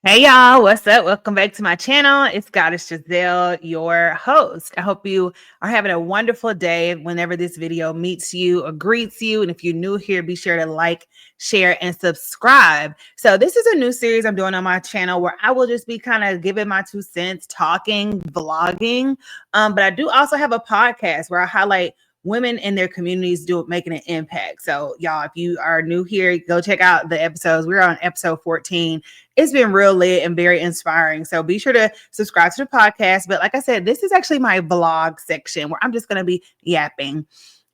Hey y'all, what's up? Welcome back to my channel. It's Goddess Giselle, your host. I hope you are having a wonderful day whenever this video meets you or greets you. And if you're new here, be sure to like, share, and subscribe. So this is a new series I'm doing on my channel where I will just be kind of giving my 2 cents, talking, vlogging. But I do also have a podcast where I highlight women in their communities making an impact. So y'all, if you are new here, go check out the episodes. We're on episode 14. It's been real lit and very inspiring. So be sure to subscribe to the podcast. But like I said, this is actually my vlog section where I'm just going to be yapping.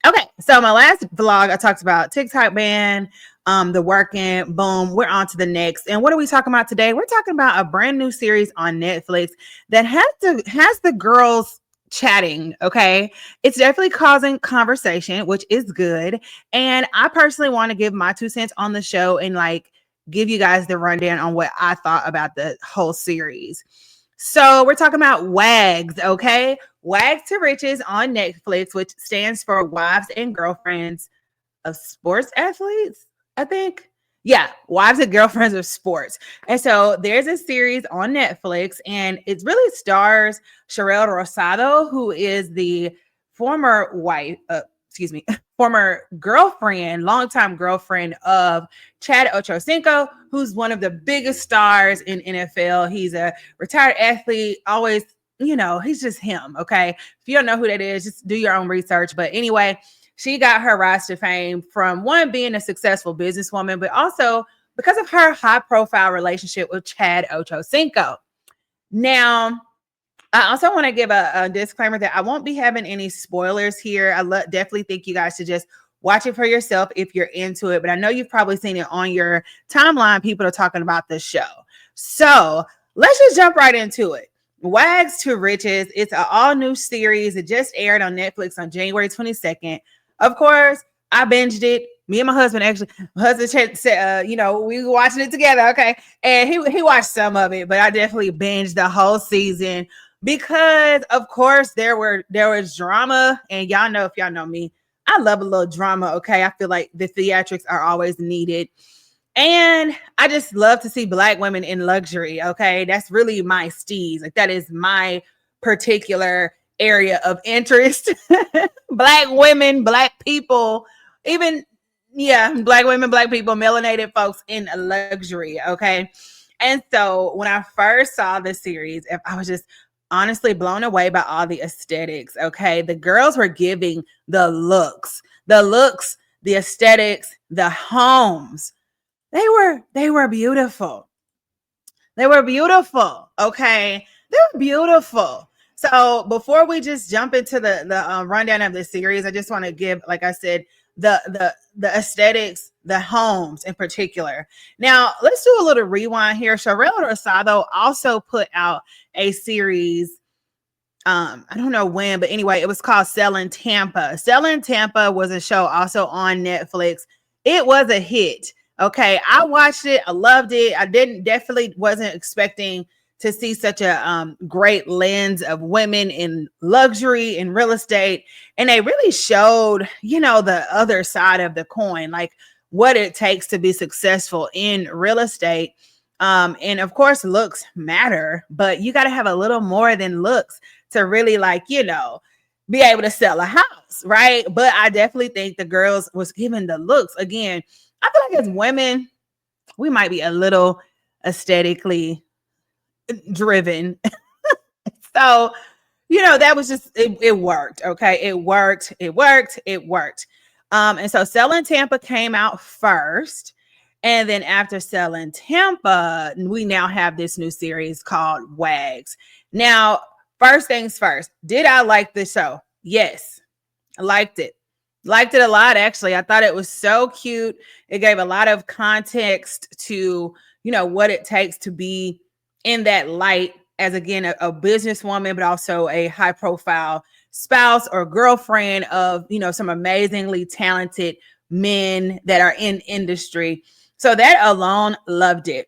Okay, so my last vlog, I talked about TikTok ban, the working, boom, we're on to the next. And what are we talking about today? We're talking about a brand new series on Netflix that has the girls chatting. Okay, it's definitely causing conversation, which is good. And I personally want to give my 2 cents on the show and give you guys the rundown on what I thought about the whole series. So we're talking about WAGs, okay? WAGs to Riches on Netflix, which stands for Wives and Girlfriends of Sports Athletes, I think. Yeah, Wives and Girlfriends of Sports. And so there's a series on Netflix, and it really stars Sherelle Rosado, who is the former wife, former girlfriend, longtime girlfriend of Chad Ochocinco, who's one of the biggest stars in NFL. He's a retired athlete, always, he's just him, okay? If you don't know who that is, just do your own research. But anyway, she got her rise to fame from one, being a successful businesswoman, but also because of her high-profile relationship with Chad Ochocinco. Now, I also want to give a disclaimer that I won't be having any spoilers here. I definitely think you guys should just watch it for yourself if you're into it. But I know you've probably seen it on your timeline. People are talking about the show. So let's just jump right into it. WAGs to Riches. It's an all-new series. It just aired on Netflix on January 22nd. Of course, I binged it. Me and my husband, said, we were watching it together, okay? And he watched some of it, but I definitely binged the whole season because, of course, there was drama. And y'all know, if y'all know me, I love a little drama, okay? I feel like the theatrics are always needed. And I just love to see Black women in luxury, okay? That's really my steez. Like, that is my particular area of interest. Black women, Black people, even, Black women, Black people, melanated folks in luxury, okay? And so when I first saw this series, I was just honestly blown away by all the aesthetics, okay? The girls were giving the looks, the aesthetics, the homes. They were beautiful. They were beautiful, okay? They were beautiful. So before we just jump into the rundown of the series, I just want to give, like I said, the aesthetics, the homes in particular. Now, let's do a little rewind here. Sherelle Rosado also put out a series. I don't know when, but anyway, it was called Selling Tampa. Selling Tampa was a show also on Netflix. It was a hit. Okay, I watched it. I loved it. I definitely wasn't expecting to see such a great lens of women in luxury and real estate. And they really showed, the other side of the coin, like what it takes to be successful in real estate. And of course, looks matter, but you got to have a little more than looks to really be able to sell a house, right? But I definitely think the girls was given the looks. Again, I feel like as women, we might be a little aesthetically driven. So, that was just, it worked. Okay. It worked. And so Selling Tampa came out first. And then after Selling Tampa, we now have this new series called WAGs. Now, first things first, did I like the show? Yes, I liked it. Liked it a lot, actually. I thought it was so cute. It gave a lot of context to, what it takes to be in that light as, again, a businesswoman, but also a high profile spouse or girlfriend of, some amazingly talented men that are in industry. So that alone, loved it.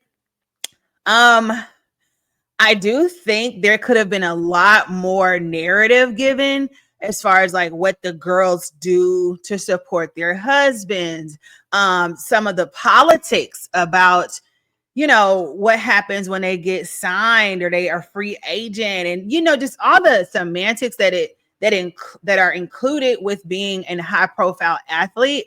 I do think there could have been a lot more narrative given as far as what the girls do to support their husbands. Some of the politics about, what happens when they get signed or they are free agent, and just all the semantics that are included with being a high profile athlete.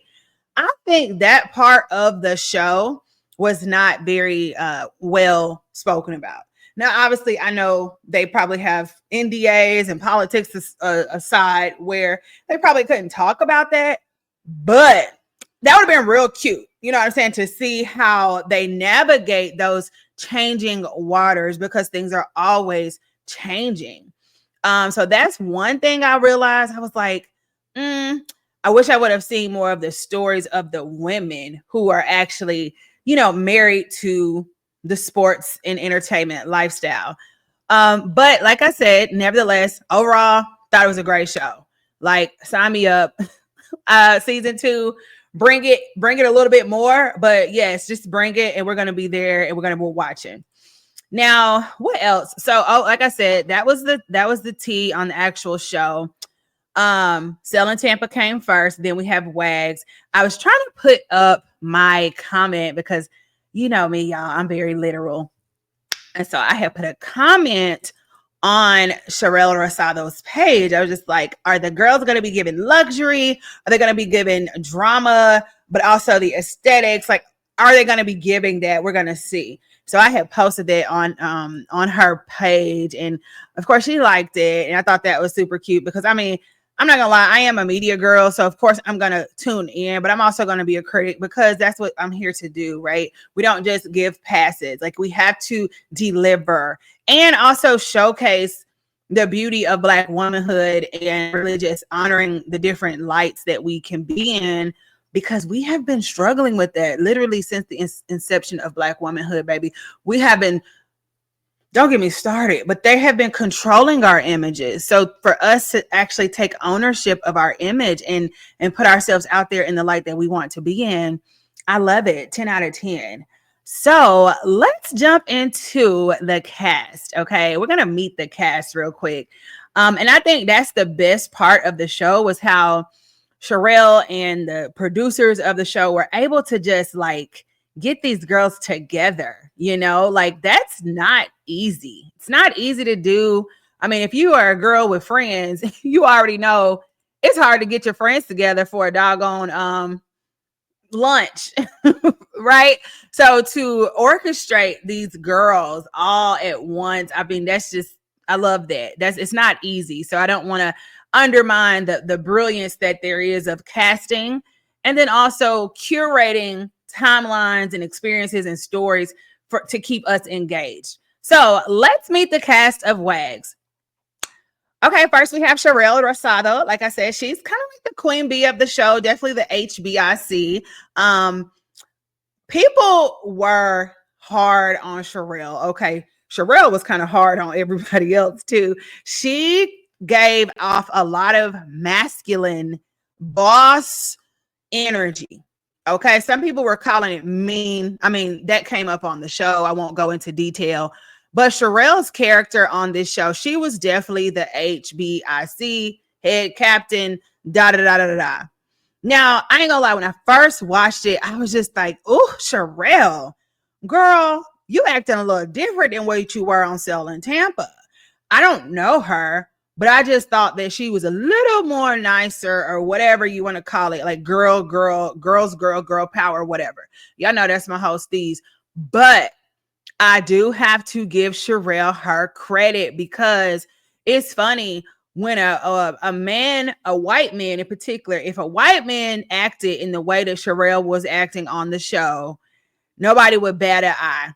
I think that part of the show was not very well spoken about. Now, obviously, I know they probably have NDAs and politics aside where they probably couldn't talk about that, but that would have been real cute. You know what I'm saying? To see how they navigate those changing waters, because things are always changing. So that's one thing I realized. I was like, I wish I would have seen more of the stories of the women who are actually, married to the sports and entertainment lifestyle. But like I said, nevertheless, overall, thought it was a great show. Like, sign me up. Season 2, bring it a little bit more. But yes, just bring it, and we're gonna be there, and we're gonna be watching. Now, what else? So, like I said, that was the tea on the actual show. Selling Tampa came first. Then we have WAGs. I was trying to put up my comment because you know me, y'all, I'm very literal. And so I have put a comment on Sherelle Rosado's page. I was just like, are the girls going to be given luxury? Are they going to be given drama, but also the aesthetics? Like, are they going to be giving that? We're going to see. So I had posted it on her page, and of course she liked it, and I thought that was super cute because I mean, I'm not gonna lie, I am a media girl, so of course I'm gonna tune in, but I'm also gonna be a critic because that's what I'm here to do, right? We don't just give passes, like we have to deliver and also showcase the beauty of Black womanhood and really just honoring the different lights that we can be in, because we have been struggling with that literally since the inception of Black womanhood, baby. We have been, don't get me started, but they have been controlling our images. So for us to actually take ownership of our image and put ourselves out there in the light that we want to be in, I love it. 10 out of 10. So let's jump into the cast. Okay, we're gonna meet the cast real quick. And I think that's the best part of the show, was how Sherelle and the producers of the show were able to just like get these girls together, like that's not easy. It's not easy to do. I mean, if you are a girl with friends, you already know it's hard to get your friends together for a doggone lunch, right? So to orchestrate these girls all at once, I mean, that's just, I love that. It's not easy. So I don't want to undermine the brilliance that there is of casting, and then also curating timelines and experiences and stories to keep us engaged. So let's meet the cast of WAGs. Okay, first we have Sherelle Rosado. Like I said, she's kind of like the queen bee of the show, definitely the HBIC. People were hard on Sherelle. Okay, Sherelle was kind of hard on everybody else too. She gave off a lot of masculine boss energy. Okay, some people were calling it mean. I mean, that came up on the show. I won't go into detail. But Sherelle's character on this show, she was definitely the HBIC, head captain, da da da da da. Now, I ain't gonna lie, when I first watched it, I was just like, oh, Sherelle, girl, you acting a little different than what you were on Selling Tampa. I don't know her, but I just thought that she was a little more nicer, or whatever you want to call it, like girl power, whatever. Y'all know that's my whole steez. But I do have to give Sherelle her credit, because it's funny when a man, a white man in particular, if a white man acted in the way that Sherelle was acting on the show, nobody would bat an eye.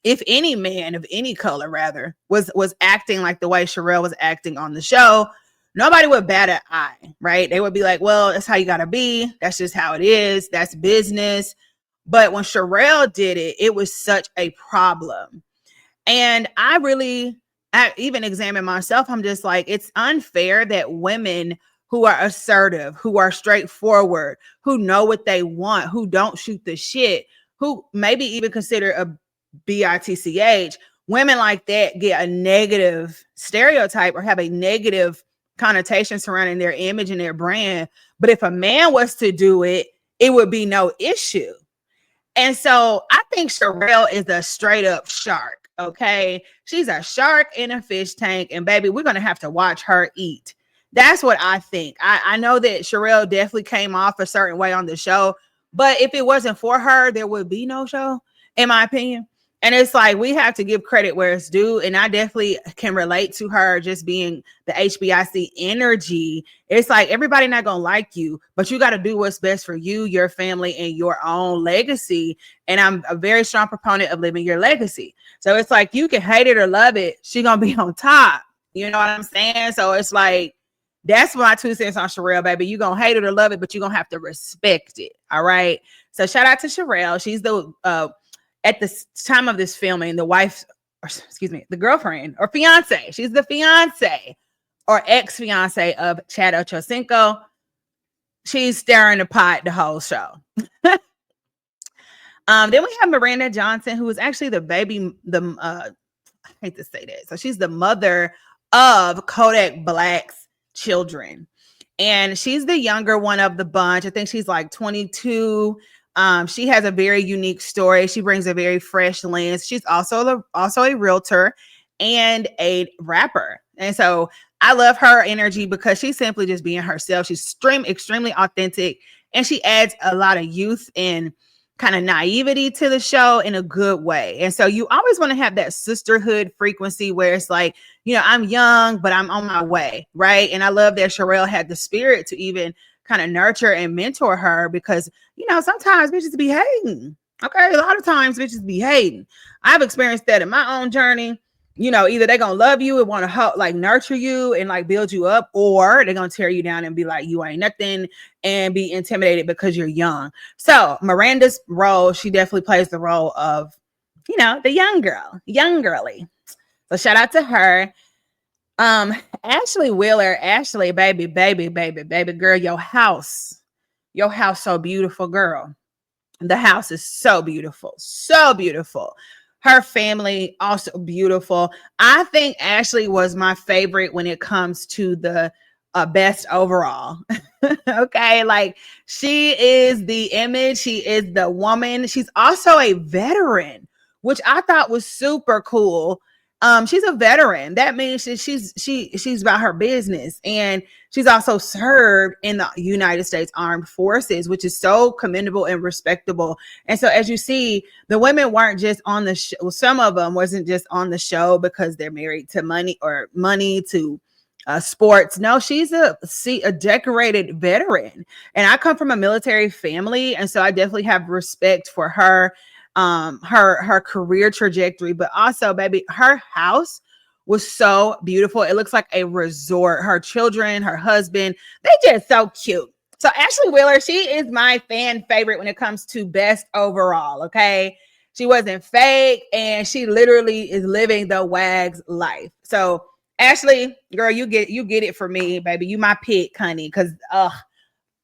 If any man of any color, rather, was acting like the way Sherelle was acting on the show, nobody would bat an eye, right? They would be like, well, that's how you got to be. That's just how it is. That's business. But when Sherelle did it, it was such a problem. And I even examine myself. I'm just like, it's unfair that women who are assertive, who are straightforward, who know what they want, who don't shoot the shit, who maybe even consider a BITCH, women like that get a negative stereotype or have a negative connotation surrounding their image and their brand. But if a man was to do it, it would be no issue. And so I think Sherelle is a straight up shark. Okay. She's a shark in a fish tank. And baby, we're going to have to watch her eat. That's what I think. I know that Sherelle definitely came off a certain way on the show, but if it wasn't for her, there would be no show, in my opinion. And it's like we have to give credit where it's due. And I definitely can relate to her just being the HBIC energy. It's like everybody not gonna like you, but you got to do what's best for you, your family, and your own legacy. And I'm a very strong proponent of living your legacy. So it's like you can hate it or love it, she gonna be on top. You know what I'm saying? So it's like that's my 2 cents on Sherelle, baby. You gonna hate it or love it, but you gonna have to respect it. All right. So shout out to Sherelle. She's the at the time of this filming, the wife, or excuse me, the girlfriend or fiance. She's the fiance or ex-fiance of Chad Ochocinco. She's stirring the pot the whole show. Then we have Miranda Johnson, who is actually the baby, I hate to say that. So she's the mother of Kodak Black's children. And she's the younger one of the bunch. I think she's like 22. She has a very unique story. She brings a very fresh lens. She's also a realtor and a rapper. And so I love her energy because she's simply just being herself. She's extremely authentic, and she adds a lot of youth and kind of naivety to the show in a good way. And so you always want to have that sisterhood frequency where it's like, you know, I'm young, but I'm on my way. Right. And I love that Sherelle had the spirit to even kind of nurture and mentor her because, you know, sometimes bitches be hating. Okay. A lot of times bitches be hating. I've experienced that in my own journey. You know, either they're going to love you and want to help, like nurture you and like build you up, or they're going to tear you down and be like, you ain't nothing and be intimidated because you're young. So Miranda's role, she definitely plays the role of, you know, the young girly. So shout out to her. Ashley Wheeler, Ashley, baby girl, your house so beautiful, girl. The house is so beautiful, her family also beautiful. I think Ashley was my favorite when it comes to the best overall. Okay, like she is the image, she is the woman. She's also a veteran, which I thought was super cool. She's a veteran. That means she's about her business, and she's also served in the United States Armed Forces, which is so commendable and respectable. And so, as you see, the women weren't just on the show. Well, some of them wasn't just on the show because they're married to money to sports. No, she's a decorated veteran, and I come from a military family, and so I definitely have respect for her. Her career trajectory, but also, baby, her house was so beautiful. It looks like a resort. Her children, her husband, they just so cute. So Ashley Wheeler, she is my fan favorite when it comes to best overall. Okay, she wasn't fake, and she literally is living the WAG's life. So Ashley, girl, you get it for me, baby. You my pick, honey, because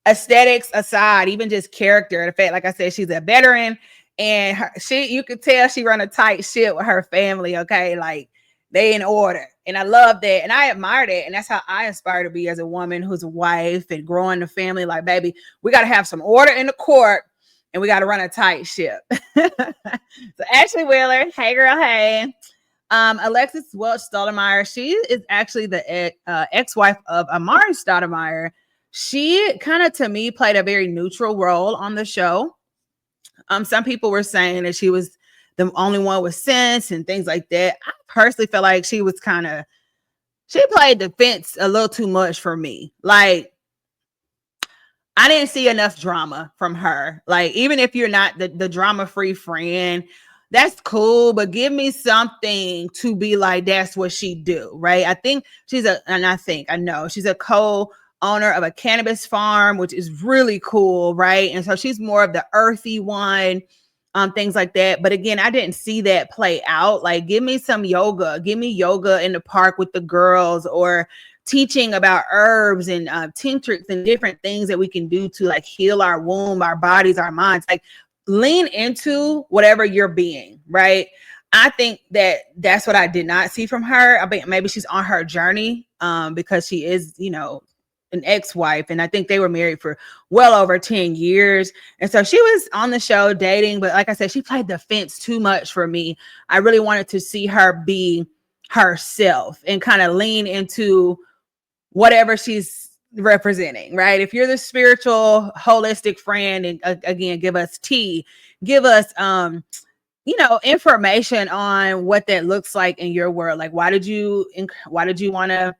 aesthetics aside, even just character, the fact, like I said, she's a veteran. And you could tell she run a tight ship with her family. Okay, like they in order, and I love that, and I admire that, and that's how I aspire to be as a woman who's a wife and growing the family. Like, baby, we got to have some order in the court, and we got to run a tight ship. So Ashley Wheeler, hey girl, hey. Alexis Welch Stoudemire, she is actually the ex-wife of Amari Stoudemire. She kind of, to me, played a very neutral role on the show. Some people were saying that she was the only one with sense and things like that. I personally feel like she played the fence a little too much for me. Like, I didn't see enough drama from her. Like, even if you're not the drama-free friend, that's cool, but give me something to be like, that's what she do, right? I know she's a co-owner of a cannabis farm, which is really cool, right? And so she's more of the earthy one, things like that. But again, I didn't see that play out. Like, give me some yoga. Give me yoga in the park with the girls, or teaching about herbs and tinctures and different things that we can do to like heal our womb, our bodies, our minds. Like, lean into whatever you're being, right? I think that's what I did not see from her. I mean, maybe she's on her journey because she is, you know, an ex-wife, and I think they were married for well over 10 years. And so she was on the show dating, but like I said, she played the fence too much for me. I really wanted to see her be herself and kind of lean into whatever she's representing, right? If you're the spiritual, holistic friend, and again, give us tea, give us information on what that looks like in your world. Like, why did you want to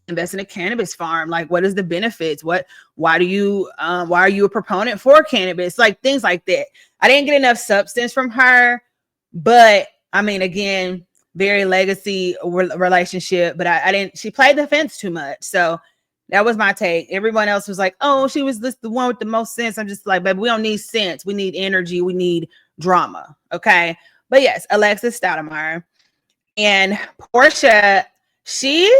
invest in a cannabis farm? Like, what is the benefits? Why are you a proponent for cannabis? Like, things like that. I didn't get enough substance from her, but I mean, again, very legacy relationship, but I didn't, she played the fence too much. So that was my take. Everyone else was like, oh, she was the one with the most sense. I'm just like, baby, we don't need sense. We need energy. We need drama. Okay. But yes, Alexis Stoudemire. And Portia, she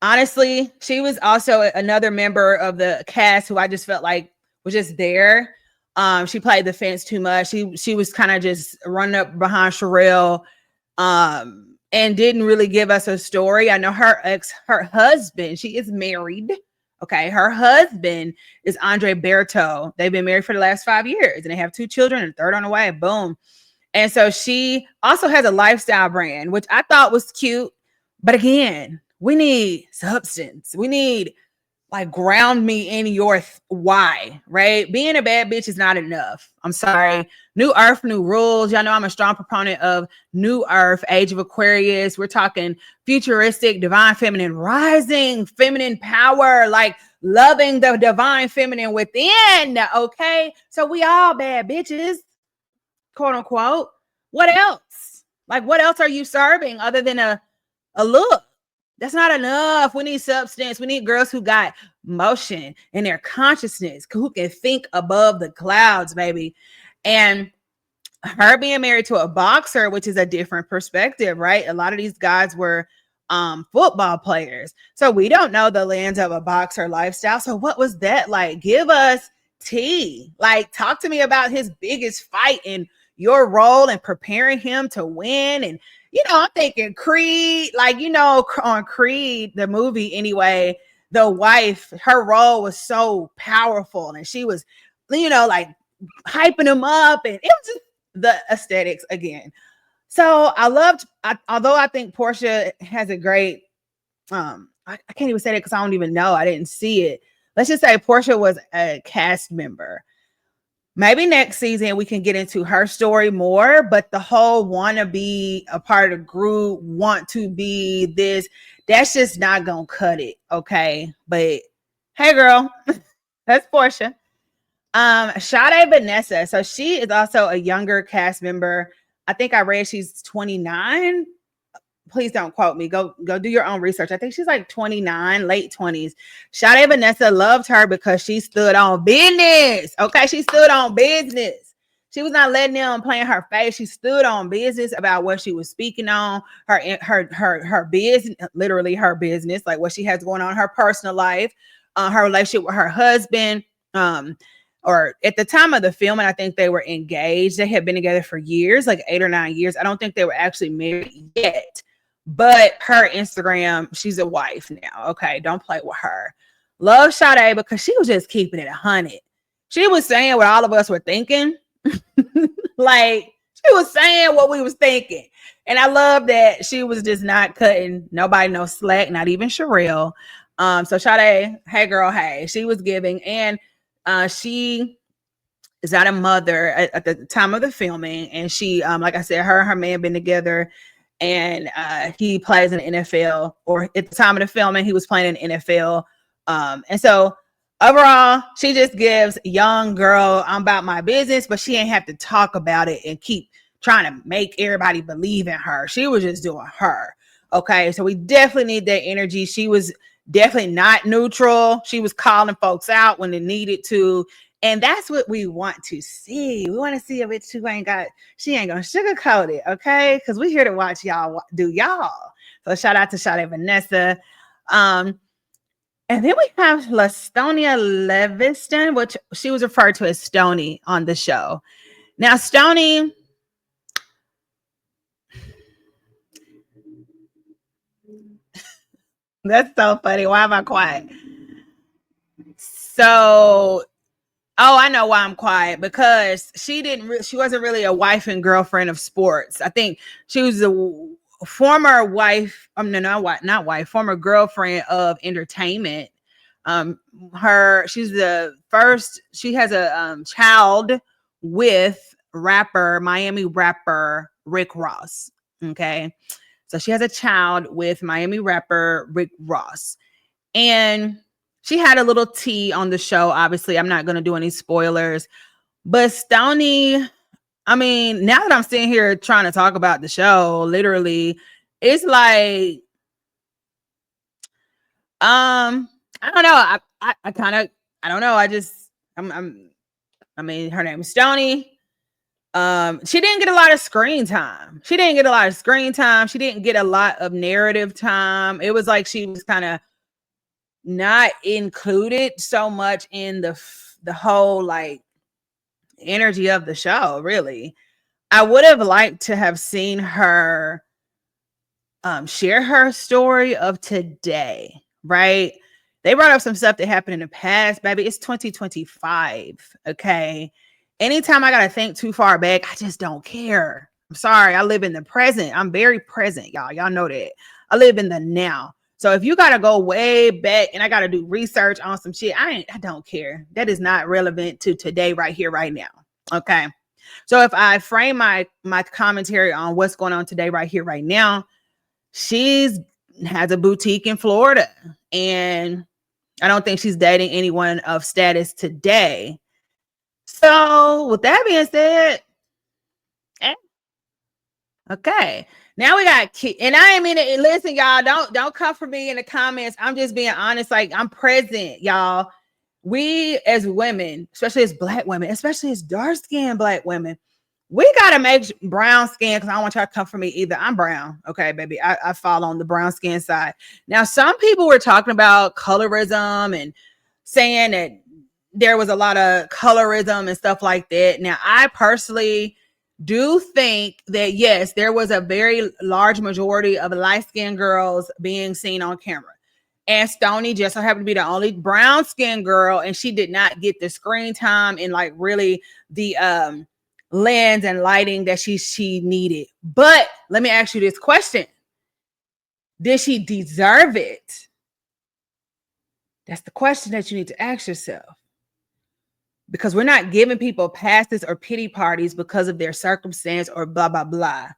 honestly, she was also another member of the cast who I just felt like was just there. She played the fence too much. She was kind of just running up behind Sherelle, and didn't really give us a story. I know her husband, she is married. Okay, her husband is Andre Berto. They've been married for the last 5 years, and they have 2 children and a third on the way. Boom. And so she also has a lifestyle brand, which I thought was cute. But again, we need substance. We need, like, ground me in your why, right? Being a bad bitch is not enough. I'm sorry. New Earth, new rules. Y'all know I'm a strong proponent of New Earth, Age of Aquarius. We're talking futuristic, divine feminine rising, feminine power, like loving the divine feminine within. Okay. So we all bad bitches, quote unquote. What else? Like, what else are you serving other than a look? That's not enough. We need substance. We need girls who got motion in their consciousness, who can think above the clouds, baby. And her being married to a boxer, which is a different perspective, right? A lot of these guys were football players. So we don't know the lens of a boxer lifestyle. So what was that like? Give us tea. Like, talk to me about his biggest fight and your role in preparing him to win. And I'm thinking Creed, like, on Creed, the movie anyway, the wife, her role was so powerful, and she was, like, hyping him up, and it was just the aesthetics again. So although I think Portia has a great, I can't even say that because I don't even know. I didn't see it. Let's just say Portia was a cast member. Maybe next season we can get into her story more, but the whole want to be a part of the group, want to be this, that's just not going to cut it. Okay. But hey, girl, that's Portia. Sade Vanessa. So she is also a younger cast member. I think I read she's 29. Please don't quote me. Go do your own research. I think she's like 29, late 20s. Sade Vanessa loved her because she stood on business. Okay, she stood on business. She was not letting them play in her face. She stood on business about what she was speaking on, her business, literally her business, like what she has going on in her personal life, her relationship with her husband. Or at the time of the film, and I think they were engaged. They had been together for years, like 8 or 9 years. I don't think they were actually married yet. But her Instagram, she's a wife now. Okay, don't play with her. Love Sade because she was just keeping it 100. She was saying what all of us were thinking. Like, she was saying what we was thinking. And I love that she was just not cutting nobody no slack, not even Sherelle. So Sade, hey girl, hey. She was giving. And she is not a mother at the time of the filming. And she, like I said, her and her man been together, and he plays in the NFL, or at the time of the filming, he was playing in the NFL. And so overall, she just gives young girl, I'm about my business, but she ain't have to talk about it and keep trying to make everybody believe in her. She was just doing her. Okay. So we definitely need that energy. She was definitely not neutral. She was calling folks out when they needed to. And that's what we want to see. We want to see a bitch who she ain't gonna sugarcoat it, okay? Because we're here to watch y'all do y'all. So shout out to Sade Vanessa. And then we have Lastonia Leviston, which she was referred to as Stony on the show. Now, Stony, that's so funny. Why am I quiet? So, oh, I know why I'm quiet, because she wasn't really a wife and girlfriend of sports. I think she was a former wife, no, not wife, former girlfriend of entertainment. Um, she has a child with Miami rapper Rick Ross. Okay. So she has a child with Miami rapper Rick Ross. And she had a little tea on the show. Obviously, I'm not going to do any spoilers. But Stoney, I mean, now that I'm sitting here trying to talk about the show, literally, it's like, I don't know. I kind of, I don't know. I mean, her name is Stoney. She didn't get a lot of screen time. She didn't get a lot of screen time. She didn't get a lot of narrative time. It was like she was kind of not included so much in the whole like energy of the show. Really, I would have liked to have seen her share her story of today, right? They brought up some stuff that happened in the past, baby. It's 2025. Okay, anytime I gotta think too far back, I just don't care. I'm sorry, I live in the present. I'm very present, y'all know that. I live in the now. So if you gotta go way back and I gotta do research on some shit, I don't care. That is not relevant to today, right here, right now. Okay. So if I frame my commentary on what's going on today, right here, right now, she's has a boutique in Florida, and I don't think she's dating anyone of status today. So with that being said, okay. Now we got and I ain't mean to listen, y'all. Don't come for me in the comments. I'm just being honest. Like, I'm present, y'all. We as women, especially as Black women, especially as dark-skinned Black women, we gotta make brown skin, because I don't want y'all to come for me either. I'm brown. Okay, baby. I fall on the brown skin side. Now, some people were talking about colorism and saying that there was a lot of colorism and stuff like that. Now, I personally do think that yes, there was a very large majority of light-skinned girls being seen on camera. And Stoney just so happened to be the only brown skinned girl, and she did not get the screen time and like really the lens and lighting that she needed. But let me ask you this question: did she deserve it? That's the question that you need to ask yourself. Because we're not giving people passes or pity parties because of their circumstance or blah blah blah.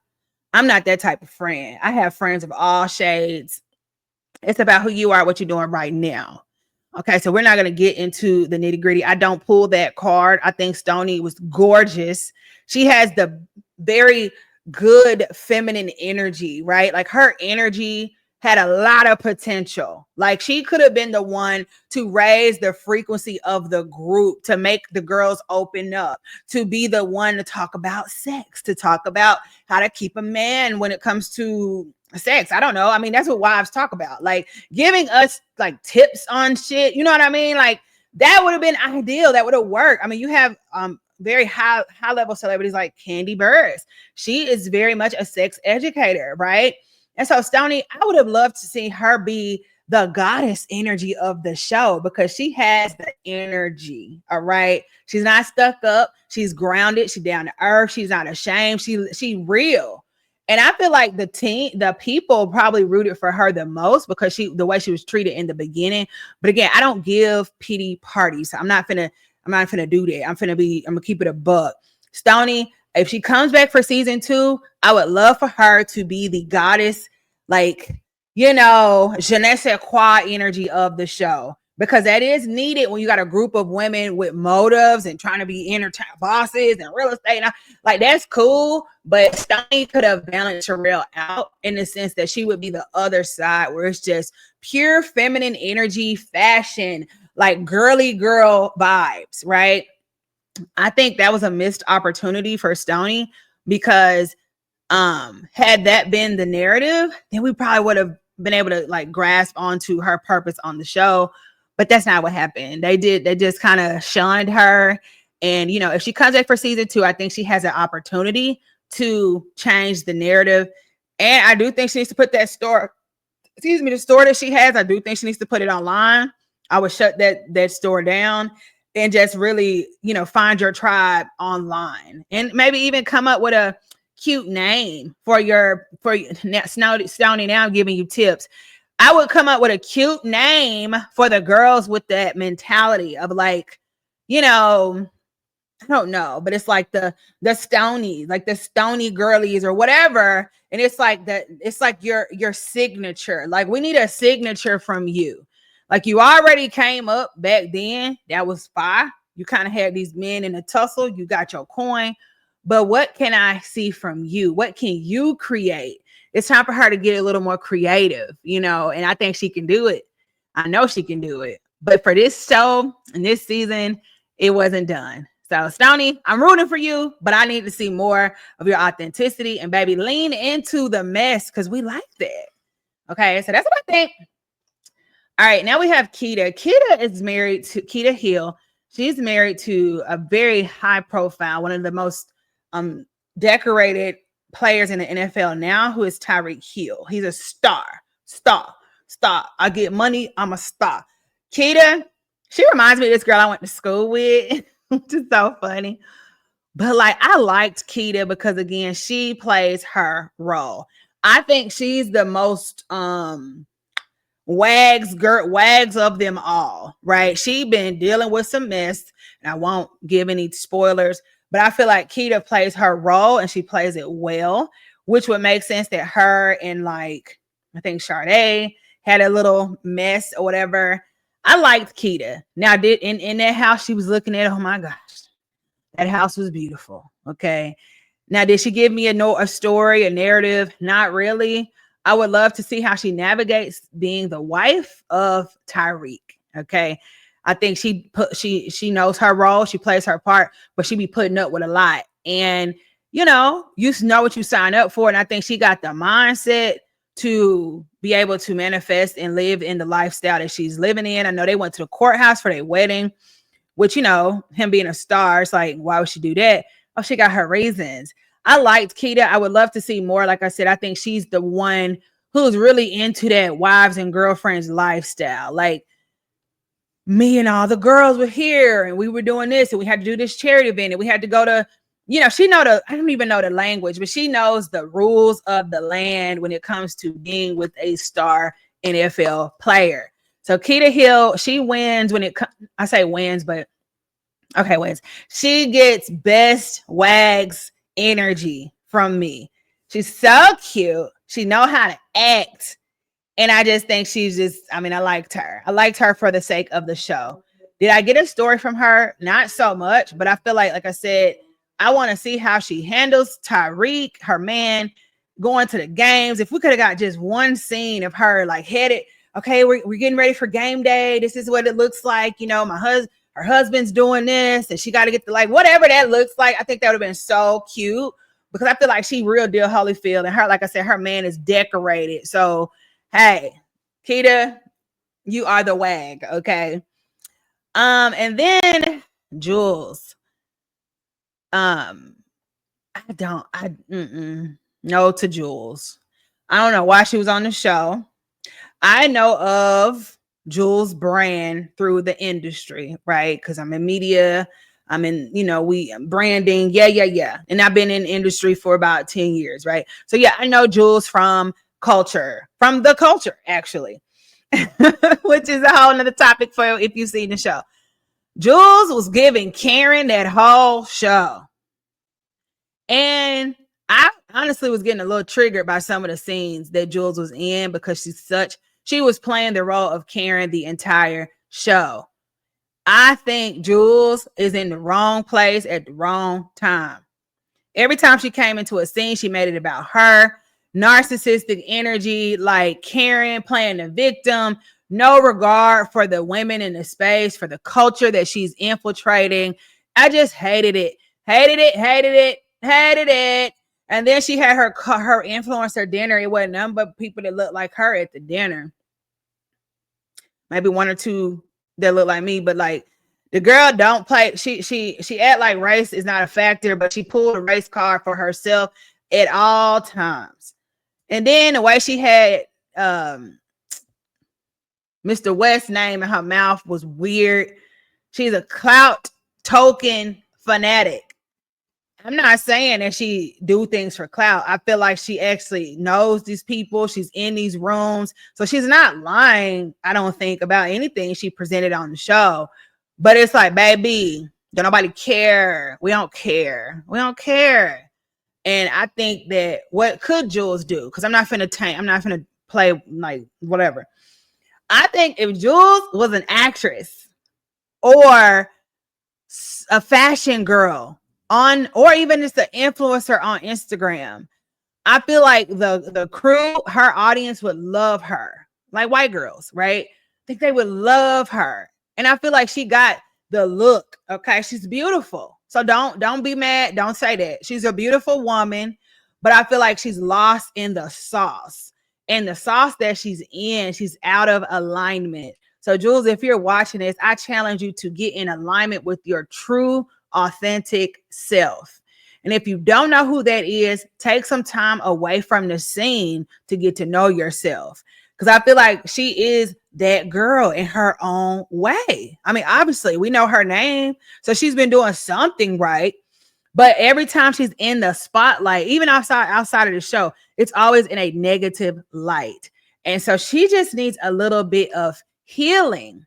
I'm not that type of friend. I have friends of all shades. It's about who you are, what you're doing right now. Okay, so we're not going to get into the nitty gritty. I don't pull that card. I think Stoney was gorgeous. She has the very good feminine energy, right? Like, her energy had a lot of potential. Like, she could have been the one to raise the frequency of the group, to make the girls open up, to be the one to talk about sex, to talk about how to keep a man when it comes to sex. I don't know. I mean, that's what wives talk about, like giving us like tips on shit. You know what I mean? Like, that would have been ideal. That would have worked. I mean, you have very high level celebrities like Candy Burris. She is very much a sex educator, right? And so Stoney, I would have loved to see her be the goddess energy of the show, because she has the energy. All right. She's not stuck up. She's grounded. She's down to earth. She's not ashamed. She real. And I feel like the people probably rooted for her the most because the way she was treated in the beginning. But again, I don't give pity parties. I'm not finna do that. I'm gonna keep it a buck. Stoney, if she comes back for season 2, I would love for her to be the goddess, like, je ne sais quoi energy of the show, because that is needed when you got a group of women with motives and trying to be bosses and real estate. Like, that's cool, but Stoney could have balanced Sherelle out in the sense that she would be the other side, where it's just pure feminine energy, fashion, like girly girl vibes, right? I think that was a missed opportunity for Stoney, because had that been the narrative, then we probably would have been able to like grasp onto her purpose on the show. But that's not what happened. They just kind of shunned her. And if she comes back for season 2, I think she has an opportunity to change the narrative. And I do think she needs to put that store, the store that she has, I do think she needs to put it online. I would shut that store down and just really, find your tribe online, and maybe even come up with a cute name for Stony. Now I'm giving you tips. I would come up with a cute name for the girls with that mentality of like, I don't know, but it's like the stony, like the stony girlies or whatever. And it's like that, it's like your signature. Like we need a signature from you. Like you already came up back then. That was fine. You kind of had these men in a tussle. You got your coin. But what can I see from you? What can you create? It's time for her to get a little more creative, and I think she can do it. I know she can do it. But for this show and this season, it wasn't done. So Stony, I'm rooting for you, but I need to see more of your authenticity, and baby, lean into the mess because we like that. Okay, so that's what I think. All right, now we have Keita. Keita is married to Keita Hill. She's married to a very high profile, one of the most decorated players in the NFL now, who is Tyreek Hill. He's a star. I get money, I'm a star. Keita, she reminds me of this girl I went to school with, which is so funny. But like, I liked Keita because again, she plays her role. I think she's the most wags of them all, right? She been dealing with some mess, and I won't give any spoilers, but I feel like Keita plays her role and she plays it well, which would make sense that her and like, I think Sade had a little mess or whatever. I liked Keita. Now, did in that house she was looking at, oh my gosh, that house was beautiful. Okay. Now, did she give me a story, a narrative? Not really. I would love to see how she navigates being the wife of Tyreek. Okay. I think she knows her role. She plays her part, but she be putting up with a lot. And, you know what you sign up for. And I think she got the mindset to be able to manifest and live in the lifestyle that she's living in. I know they went to the courthouse for their wedding, which, him being a star, it's like, why would she do that? Oh, she got her reasons. I liked Keita. I would love to see more. Like I said, I think she's the one who's really into that wives and girlfriends lifestyle. Like, me and all the girls were here and we were doing this and we had to do this charity event and we had to go to, I don't even know the language, but she knows the rules of the land when it comes to being with a star NFL player. So Keita Hill, she wins I say wins, but okay, wins. She gets best WAGS energy from me. She's so cute. She know how to act. And I just think I liked her. I liked her for the sake of the show. Did I get a story from her? Not so much, but I feel like I said, I want to see how she handles Tyreek, her man, going to the games. If we could have got just one scene of her like headed, okay, we're getting ready for game day. This is what it looks like. Her husband's doing this and she got to get whatever that looks like. I think that would have been so cute because I feel like she real deal Holyfield, and her, like I said, her man is decorated. So, hey, Keita, you are the WAG, okay? And then Jules. No to Jules. I don't know why she was on the show. I know of Jules' brand through the industry, right? Because I'm in media. I'm in, we branding. Yeah. And I've been in industry for about 10 years, right? So yeah, I know Jules from the culture, actually, which is a whole nother topic for if you've seen the show. Jules was giving Karen that whole show. And I honestly was getting a little triggered by some of the scenes that Jules was in because she was playing the role of Karen the entire show. I think Jules is in the wrong place at the wrong time. Every time she came into a scene, she made it about her. Narcissistic energy, like Karen playing the victim, no regard for the women in the space, for the culture that she's infiltrating. I just hated it. And then she had her influencer dinner. It wasn't none but people that looked like her at the dinner. Maybe one or two that look like me, but like the girl don't play. She act like race is not a factor, but she pulled a race card for herself at all times. And then the way she had Mr. West's name in her mouth was weird. She's a clout token fanatic. I'm not saying that she do things for clout. I feel like she actually knows these people. She's in these rooms. So she's not lying, I don't think, about anything she presented on the show. But it's like, baby, don't nobody care. We don't care. We don't care. And I think that what could Jules do? Because I'm not finna play like whatever. I think if Jules was an actress or a fashion girl on, or even just an influencer on Instagram, I feel like the crew, her audience would love her. Like white girls, right? I think they would love her. And I feel like she got the look. Okay. She's beautiful. So don't be mad. Don't say that. She's a beautiful woman, but I feel like she's lost in the sauce. And the sauce that she's in, she's out of alignment. So Jules, if you're watching this, I challenge you to get in alignment with your true, authentic self. And if you don't know who that is, take some time away from the scene to get to know yourself. Because I feel like she is that girl in her own way. I mean, obviously, we know her name. So she's been doing something right. But every time she's in the spotlight, even outside of the show, it's always in a negative light. And so she just needs a little bit of healing.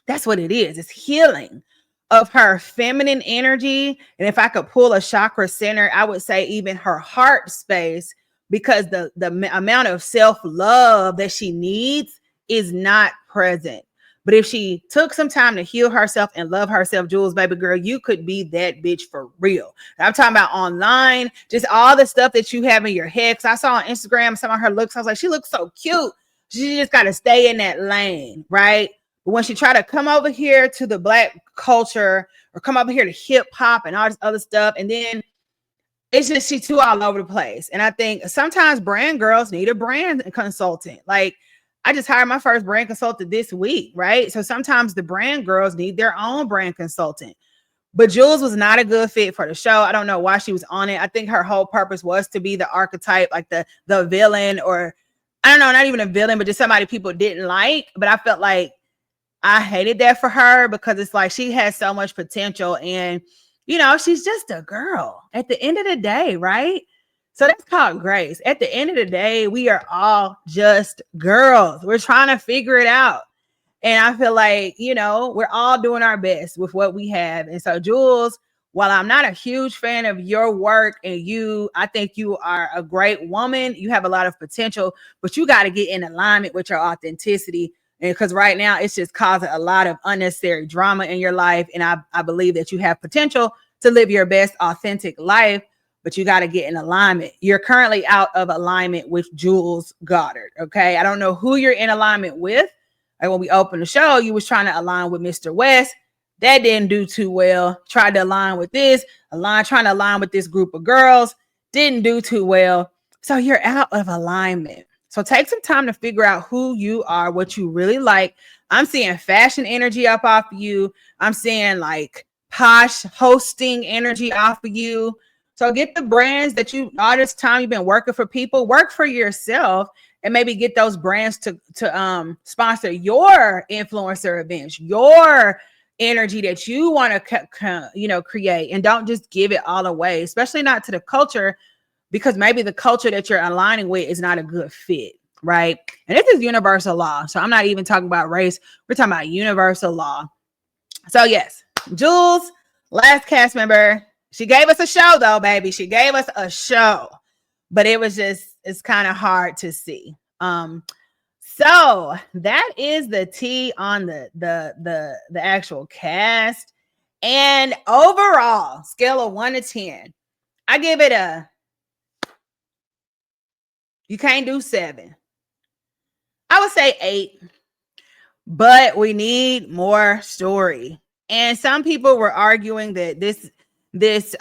That's what it is. It's healing of her feminine energy. And if I could pull a chakra center, I would say even her heart space, because the amount of self-love that she needs is not present. But if she took some time to heal herself and love herself, Jules, baby girl, you could be that bitch for real. And I'm talking about online, just all the stuff that you have in your head. Because I saw on Instagram some of her looks. I was like, she looks so cute. She just got to stay in that lane, right? But when she tried to come over here to the Black culture or come over here to hip hop and all this other stuff, and then it's just she's too all over the place. And I think sometimes brand girls need a brand consultant. Like, I just hired my first brand consultant this week, right? So sometimes the brand girls need their own brand consultant. But Jules was not a good fit for the show. I don't know why she was on it. I think her whole purpose was to be the archetype, like the villain, or I don't know, not even a villain, but just somebody people didn't like. But I felt like I hated that for her, because it's like she has so much potential, and you know, she's just a girl at the end of the day, right? So that's called grace. At the end of the day, we are all just girls. We're trying to figure it out. And I feel like, you know, we're all doing our best with what we have. And so, Jules, while I'm not a huge fan of your work and I think you are a great woman. You have a lot of potential, but you got to get in alignment with your authenticity. And because right now it's just causing a lot of unnecessary drama in your life. And I believe that you have potential to live your best authentic life, but you got to get in alignment. You're currently out of alignment with Jules Goddard. Okay. I don't know who you're in alignment with. Like when we opened the show, you was trying to align with Mr. West. That didn't do too well. Tried to align with trying to align with this group of girls. Didn't do too well. So you're out of alignment. So take some time to figure out who you are, what you really like. I'm seeing fashion energy up off of you. I'm seeing like posh hosting energy off of you. So get the brands that all this time you've been working for people, work for yourself, and maybe get those brands to sponsor your influencer events, your energy that you want to create, and don't just give it all away, especially not to the culture, because maybe the culture that you're aligning with is not a good fit, right? And this is universal law. So I'm not even talking about race. We're talking about universal law. So yes, Jules, last cast member, she gave us a show though, baby. She gave us a show, but it's kind of hard to see. So that is the tea on the actual cast. And overall, scale of 1 to 10, I give it you can't do 7. I would say 8, but we need more story. And some people were arguing that this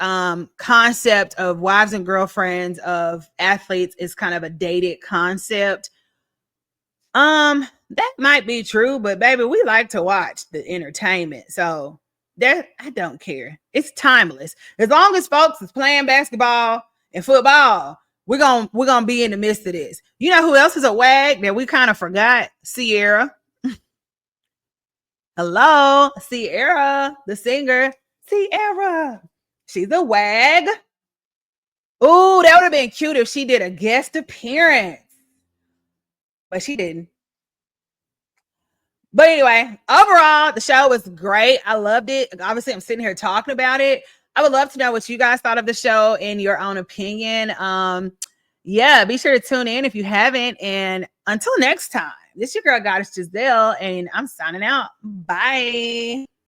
concept of wives and girlfriends of athletes is kind of a dated concept. That might be true, but baby, we like to watch the entertainment. So that I don't care. It's timeless. As long as folks is playing basketball and football, we're gonna be in the midst of this. You know who else is a WAG that we kind of forgot? Sierra. Hello, Sierra, the singer. Sierra. She's a WAG. Ooh, that would have been cute if she did a guest appearance. But she didn't. But anyway, overall, the show was great. I loved it. Obviously, I'm sitting here talking about it. I would love to know what you guys thought of the show in your own opinion. Yeah, be sure to tune in if you haven't. And until next time, this is your girl, Goddess Giselle, and I'm signing out. Bye.